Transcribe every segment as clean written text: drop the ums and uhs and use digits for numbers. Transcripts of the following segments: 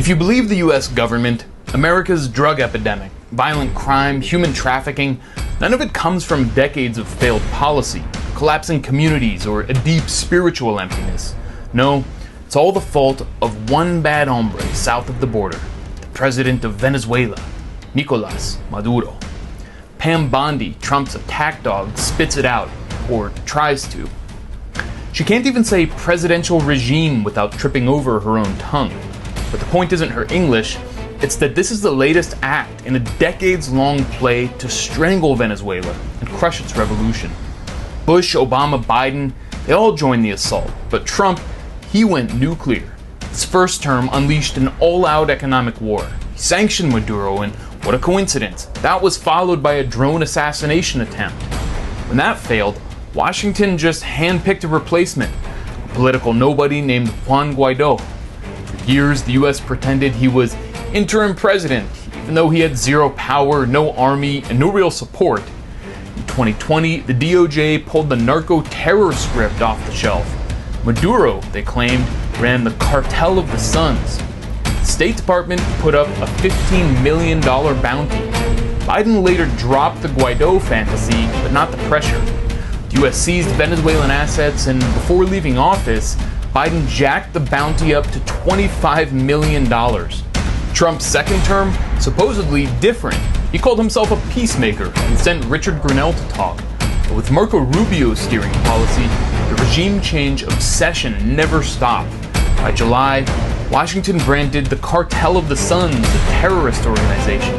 If you believe the US government, America's drug epidemic, violent crime, human trafficking, none of it comes from decades of failed policy, collapsing communities, or a deep spiritual emptiness. No, it's all the fault of one bad hombre south of the border, the president of Venezuela, Nicolas Maduro. Pam Bondi, Trump's attack dog, spits it out, or tries to. She can't even say presidential regime without tripping over her own tongue. But the point isn't her English, it's that this is the latest act in a decades-long play to strangle Venezuela and crush its revolution. Bush, Obama, Biden, they all joined the assault, but Trump, he went nuclear. His first term unleashed an all-out economic war. He sanctioned Maduro, and what a coincidence, that was followed by a drone assassination attempt. When that failed, Washington just handpicked a replacement, a political nobody named Juan Guaido. For years, the US pretended he was interim president, even though he had zero power, no army, and no real support. In 2020, the DOJ pulled the narco-terror script off the shelf. Maduro, they claimed, ran the cartel of the suns. The State Department put up a $15 million bounty. Biden later dropped the Guaido fantasy, but not the pressure. The US seized Venezuelan assets, and before leaving office, Biden jacked the bounty up to $25 million. Trump's second term, supposedly different. He called himself a peacemaker and sent Richard Grenell to talk. But with Marco Rubio's steering policy, the regime change obsession never stopped. By July, Washington branded the Cartel of the Suns a terrorist organization,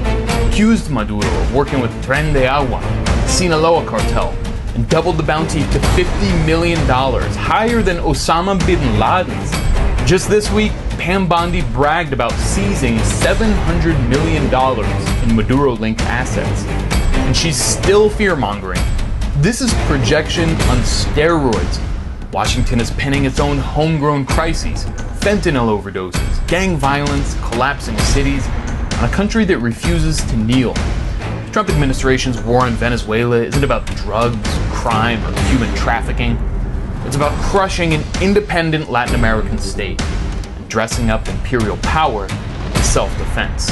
accused Maduro of working with Tren de Agua, the Sinaloa cartel, and doubled the bounty to $50 million, higher than Osama bin Laden's. Just this week, Pam Bondi bragged about seizing $700 million in Maduro-linked assets. And she's still fear-mongering. This is projection on steroids. Washington is pinning its own homegrown crises, fentanyl overdoses, gang violence, collapsing cities, on a country that refuses to kneel. The Trump administration's war on Venezuela isn't about drugs, crime, or human trafficking. It's about crushing an independent Latin American state and dressing up imperial power as self-defense.